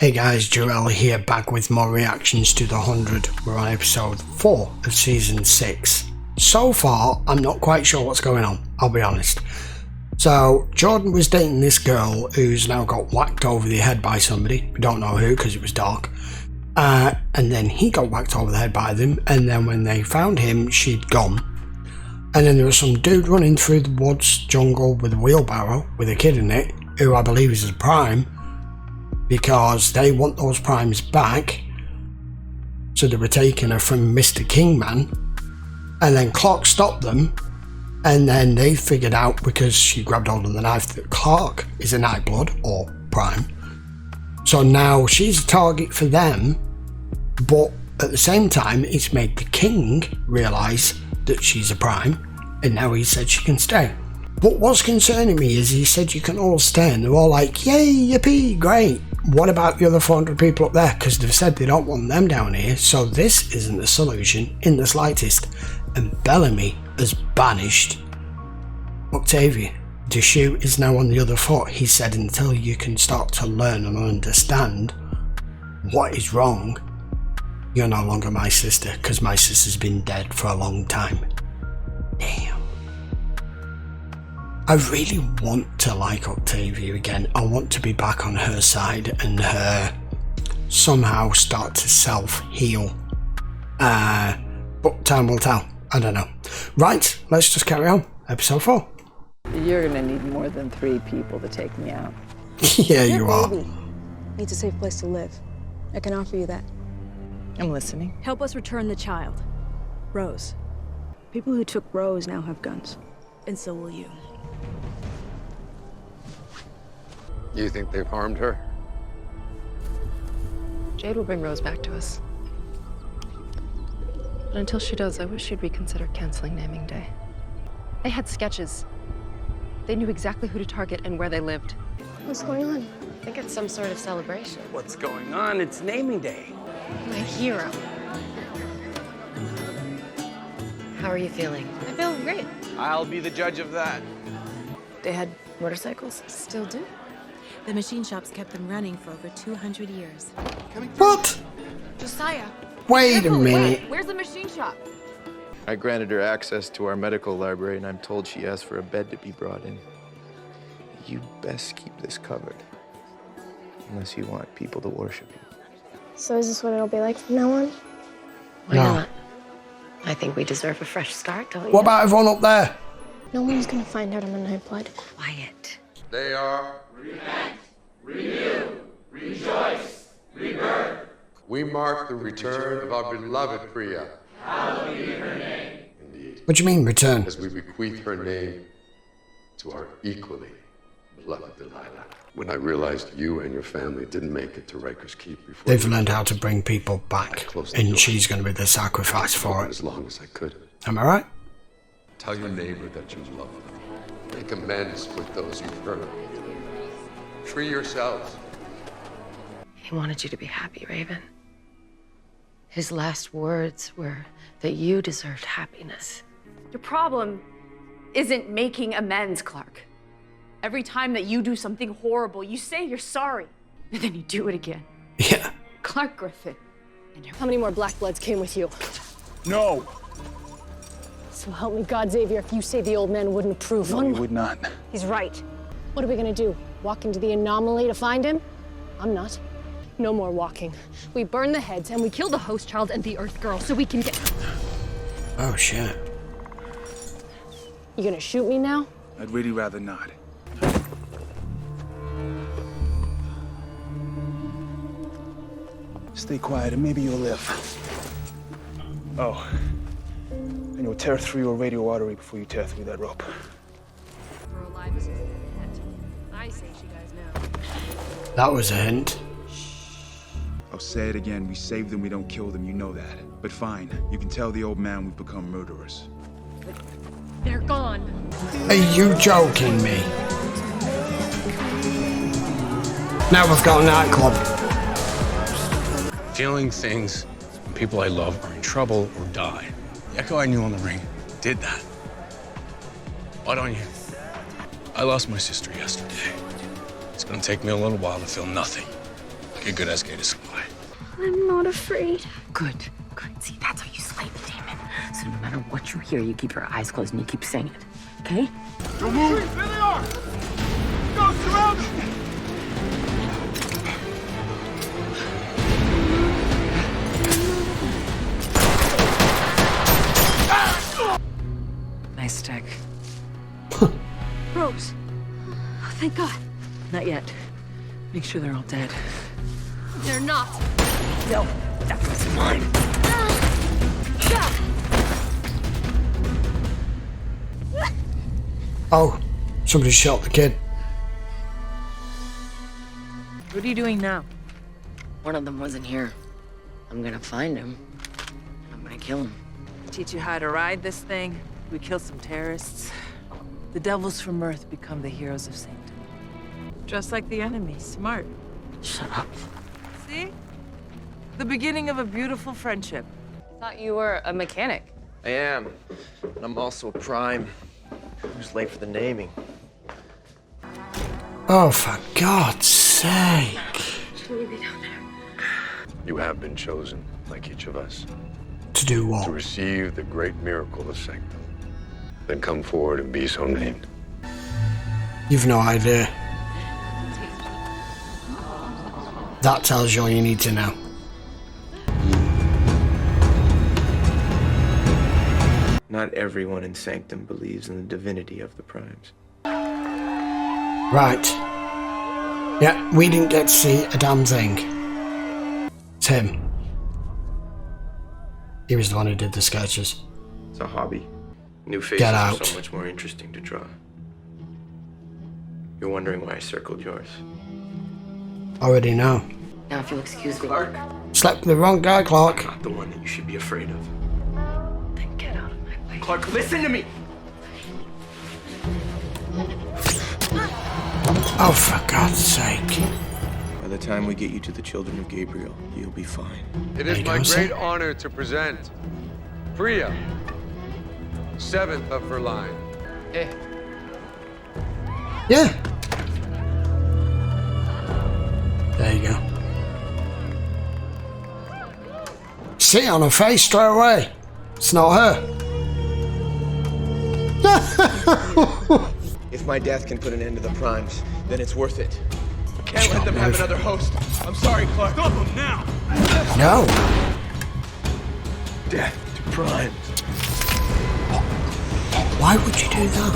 Hey guys, Joel here, back with more reactions to The 100. We're on episode 4 of season 6. So far, I'm not quite sure what's going on, I'll be honest. So, Jordan was dating this girl who's now got whacked over the head by somebody. We don't know who because it was dark. And then he got whacked over the head by them, and then when they found him, she'd gone. And then there was some dude running through the woods jungle with a wheelbarrow with a kid in it, who I believe is a prime, because they want those primes back. So they were taking her from Mr. Kingman, and then Clarke stopped them, and then they figured out, because she grabbed hold of the knife, that Clarke is a Nightblood or prime. So now she's a target for them, but at the same time it's made the king realise that she's a prime, and now he said she can stay. But what's concerning me is he said you can all stay, and they're all like, yay, yippee, great. What about the other 400 people up there? Because they've said they don't want them down here, so this isn't a solution in the slightest. And Bellamy has banished Octavia. The shoe is now on the other foot. He said until you can start to learn and understand what is wrong, you're no longer my sister, because my sister's been dead for a long time. Damn. I really want to like Octavia again. I want to be back on her side and her somehow start to self-heal. But time will tell. I don't know. Right, let's just carry on. Episode 4. You're gonna need more than 3 people to take me out. Yeah, you are. Baby needs a safe place to live. I can offer you that. I'm listening. Help us return the child. Rose. People who took Rose now have guns. And so will you. You think they've harmed her? Jade will bring Rose back to us. But until she does, I wish she'd reconsider canceling naming day. They had sketches. They knew exactly who to target and where they lived. What's going on? I think it's some sort of celebration. What's going on? It's naming day. My hero. How are you feeling? I feel great. I'll be the judge of that. They had motorcycles? Still do. The machine shops kept them running for over 200 years. What? Josiah! Wait a minute. Where's the machine shop? I granted her access to our medical library, and I'm told she asked for a bed to be brought in. You best keep this covered, unless you want people to worship you. So is this what it'll be like from now on? Why No. not? I think we deserve a fresh start, don't you? What about everyone up there? No one's gonna find out I'm a Nightblood. Quiet. They are. Repent, renew, rejoice, rebirth. We mark the return of our beloved Priya. Hallowed be her name. Indeed. What do you mean, return? As we bequeath her name to our equally beloved Delilah. When I realized you and your family didn't make it to Riker's Keep before They've learned how to bring people back, and she's going to be the sacrifice for it. as long as I could. Am I right? Tell your neighbor that you love them. Make amends with those you've hurt. Free yourselves. He wanted you to be happy, Raven. His last words were that you deserved happiness. Your problem isn't making amends, Clarke. Every time that you do something horrible, you say you're sorry, and then you do it again. Yeah. Clarke Griffin. And How many more Black Bloods came with you? No. So help me God, Xavier, if you say the old man wouldn't approve. No, he would not. He's right. What are we gonna do? Walk into the anomaly to find him? I'm not. No more walking. We burn the heads and we kill the host child and the Earth Girl so we can get... Oh, shit. You gonna shoot me now? I'd really rather not. Stay quiet and maybe you'll live. Oh. And you'll tear through your radio artery before you tear through that rope. We're alive as a hint. I say she guys know. That was a hint. I'll say it again, we save them, we don't kill them, you know that. But fine, you can tell the old man we've become murderers. They're gone. Are you joking me? Now we've got a nightclub. Feeling things when people I love are in trouble or die. The Echo I knew on the ring did that. Why don't you? I lost my sister yesterday. It's gonna take me a little while to feel nothing. Get good SK to supply. I'm not afraid. Good. See, that's how you slay the demon. So no matter what you hear, you keep your eyes closed and you keep saying it. Okay? Don't move! There they are! Go, surround them! Nice stick. Rose. Oh, thank God. Not yet. Make sure they're all dead. They're not. No, that was mine. Oh, somebody shot the kid. What are you doing now? One of them wasn't here. I'm gonna find him. I'm gonna kill him. Teach you how to ride this thing. We kill some terrorists. The devils from Earth become the heroes of sanctity. Just like the enemy. Smart. Shut up. See? The beginning of a beautiful friendship. Thought you were a mechanic. I am. And I'm also a prime. I'm just late for the naming. Oh, for God's sake. Should we be down there? You have been chosen, like each of us, To do what? to receive the great miracle of sanctum. Then come forward and be so named. You've no idea. That tells you all you need to know. Not everyone in Sanctum believes in the divinity of the primes. Right. Yeah, we didn't get to see a damn thing. It's him. He was the one who did the sketches. It's a hobby. New faces Get are out. so much more interesting to draw. You're wondering why I circled yours. Already know. Now, if you'll excuse me. Clarke, Slept with the wrong guy, Clarke. not the one that you should be afraid of. Then get out of my way. Clarke, listen to me! Oh, for God's sake. By the time we get you to the children of Gabriel, you'll be fine. It There is you my go, great sir. honor to present Priya, 7th of her line. Yeah. There you go. See it on her face straight away. It's not her. If my death can put an end to the primes, then it's worth it. Can't let them have another host. I'm sorry, Clarke. Stop them now! No. Death to primes. Why would you do that?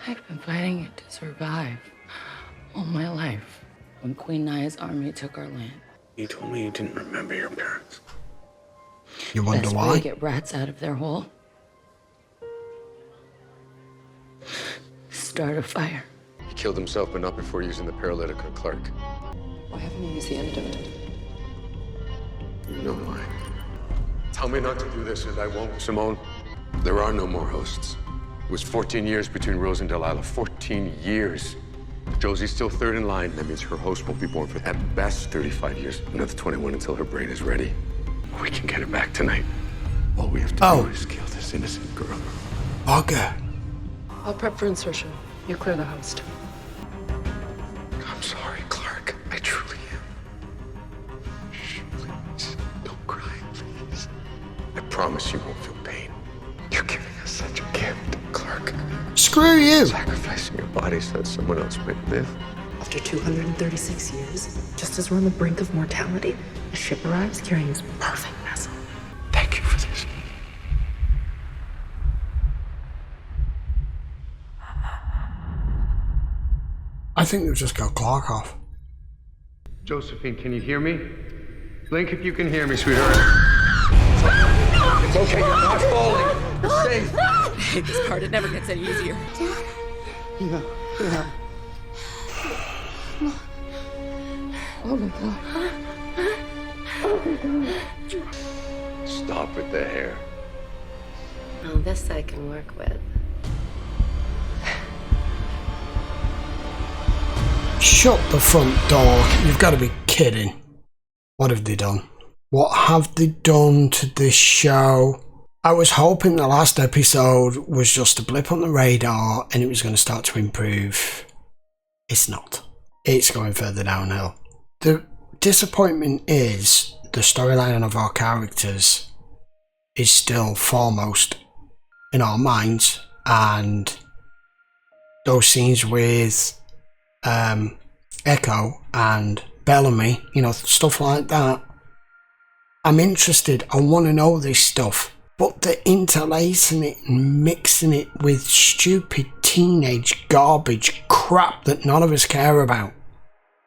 I've been fighting it to survive all my life. When Queen Naya's army took our land, You told me you didn't remember your parents. You wonder best way why? to get rats out of their hole? Start a fire. He killed himself, but not before using the paralytic on Clarke. Why haven't you used the antidote? You know why. Tell me not to do this, and I won't. Simone, there are no more hosts. It was 14 years between Rose and Delilah. 14 years. Josie's still third in line. That means her host won't be born for, at best, 35 years. Another 21 until her brain is ready. We can get it back tonight. All we have to do is kill this innocent girl. Bugger. I'll prep for insertion. You clear the host. I'm sorry, Clarke. I truly am. Shh, please. Don't cry, please. I promise you won't feel pain. You're giving us such a gift, Clarke. Screw you. Sacrificing your body so that someone else might live. After 236 years, just as we're on the brink of mortality, a ship arrives carrying this perfect vessel. Thank you for this. I think they've just got Clarke off. Josephine, can you hear me? Blink if you can hear me, sweetheart. It's okay, you're not falling. You're safe. I hate this part. It never gets any easier. Yeah. Oh my God. Stop with the hair. Oh, this I can work with. Shut the front door. You've got to be kidding. What have they done? What have they done to this show? I was hoping the last episode was just a blip on the radar and it was going to start to improve. It's not. it's going further downhill. The disappointment is the storyline of our characters is still foremost in our minds, and those scenes with Echo and Bellamy, you know, stuff like that. I'm interested, I want to know this stuff, but they're interlacing it and mixing it with stupid teenage garbage crap that none of us care about,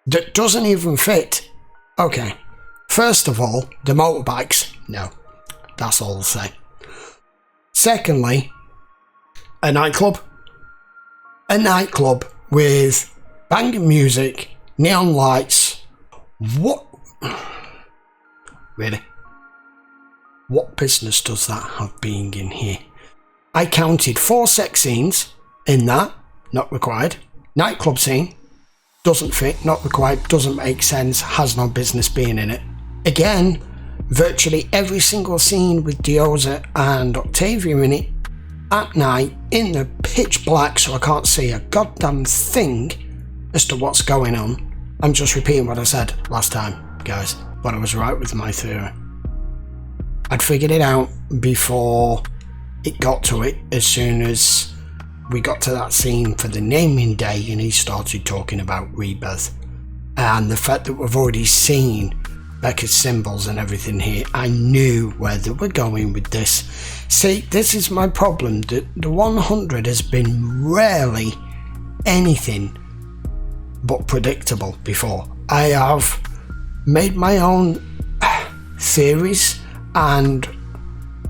that doesn't even fit. Okay, first of all, the motorbikes, no, that's all I'll say. Secondly, a nightclub with banging music, neon lights. What? Really? What business does that have being in here? I counted 4 sex scenes in that, not required. Nightclub scene, doesn't fit, not required, doesn't make sense, has no business being in it. Again, virtually every single scene with Dioza and Octavia in it, at night, in the pitch black, so I can't see a goddamn thing as to what's going on. I'm just repeating what I said last time, guys, but I was right with my theory. I'd figured it out before it got to it, as soon as we got to that scene for the naming day and he started talking about rebirth. And the fact that we've already seen Becca's symbols and everything here, I knew where they were going with this. See, this is my problem. The 100 has been rarely anything but predictable before. I have made my own theories and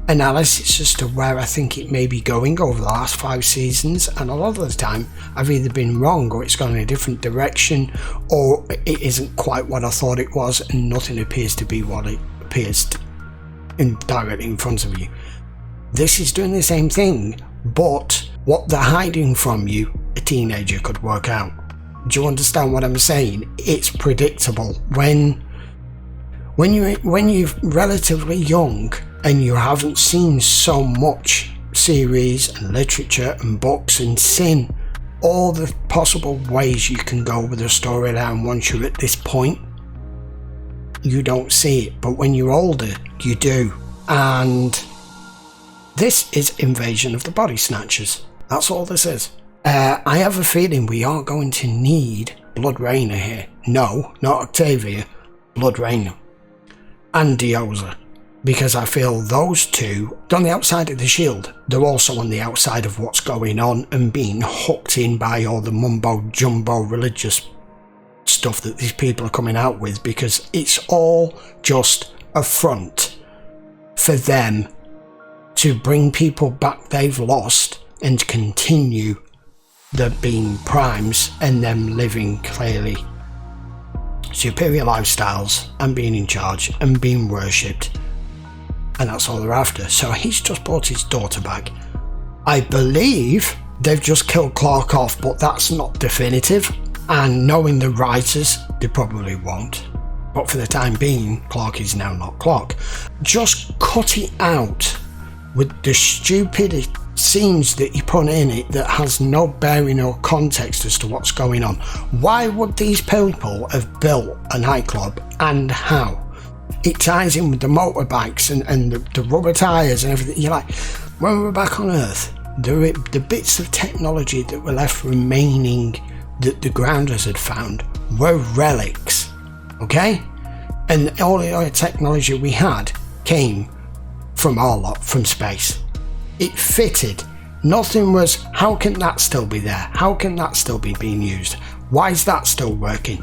analysis as to where I think it may be going over the last 5 seasons, and a lot of the time I've either been wrong, or it's gone in a different direction, or it isn't quite what I thought it was, and nothing appears to be what it appears directly in front of you. This is doing the same thing, but what they're hiding from you, a teenager could work out. Do you understand what I'm saying? It's predictable. When you're relatively young and you haven't seen so much series and literature and books and seen all the possible ways you can go with a storyline once you're at this point, you don't see it. But when you're older, you do. And this is Invasion of the Body Snatchers. That's all this is. I have a feeling we are going to need Blood Rainer here. No, not Octavia, Blood Rainer. And Dioza, because I feel those two, on the outside of the shield, they're also on the outside of what's going on and being hooked in by all the mumbo jumbo religious stuff that these people are coming out with, because it's all just a front for them to bring people back they've lost and continue the being primes and them living clearly superior lifestyles and being in charge and being worshipped, and that's all they're after. So he's just brought his daughter back. I believe they've just killed Clarke off, but that's not definitive, and knowing the writers, they probably won't. But for the time being, Clarke is now not Clarke. Just cut it out with the stupid scenes that you put in it that has no bearing or context as to what's going on. Why would these people have built a nightclub, and how? It ties in with the motorbikes and the rubber tyres and everything. You're like, when we were back on Earth, the bits of technology that were left remaining that the grounders had found were relics, okay? And all the other technology we had came from our lot, from space. It fitted. Nothing was, how can that still be there? How can that still be being used? Why is that still working?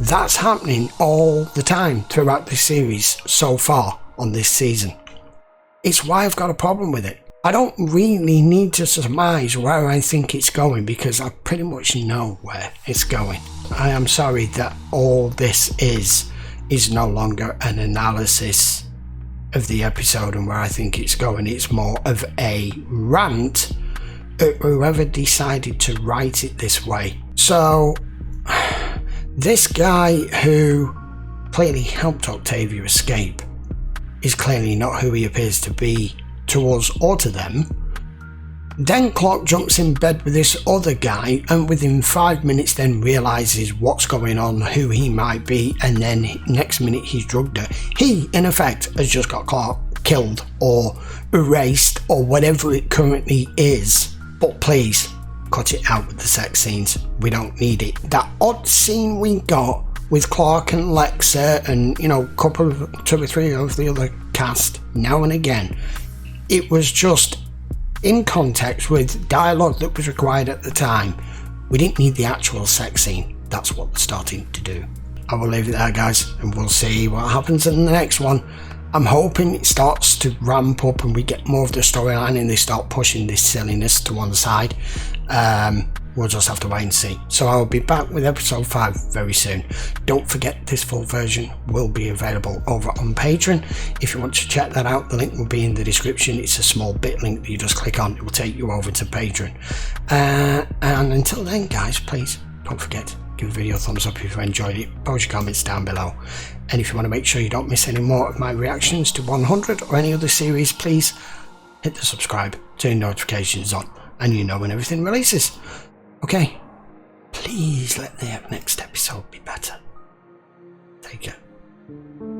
That's happening all the time throughout this series so far on this season. It's why I've got a problem with it. I don't really need to surmise where I think it's going, because I pretty much know where it's going. I am sorry that all this is no longer an analysis of the episode and where I think it's going. It's more of a rant at whoever decided to write it this way. So this guy who clearly helped Octavia escape is clearly not who he appears to be to us or to them. Then Clarke jumps in bed with this other guy, and within 5 minutes then realises what's going on, who he might be, and then next minute he's drugged her. He, in effect, has just got Clarke killed or erased or whatever it currently is. But please, cut it out with the sex scenes. We don't need it. That odd scene we got with Clarke and Lexa and, you know, a couple of 2 or 3 of the other cast now and again, it was just in context with dialogue that was required at the time. We didn't need the actual sex scene. That's what we're starting to do. I will leave it there, guys, and we'll see what happens in the next one. I'm hoping it starts to ramp up and we get more of the storyline and they start pushing this silliness to one side. We'll just have to wait and see. So I'll be back with episode 5 very soon. Don't forget, this full version will be available over on Patreon. If you want to check that out, the link will be in the description. It's a small bit link that you just click on. It will take you over to Patreon. And until then, guys, please don't forget, give the video a thumbs up if you enjoyed it. Post your comments down below. And if you want to make sure you don't miss any more of my reactions to 100 or any other series, please hit the subscribe, turn notifications on, and you know when everything releases. Okay, please let the next episode be better. Take care.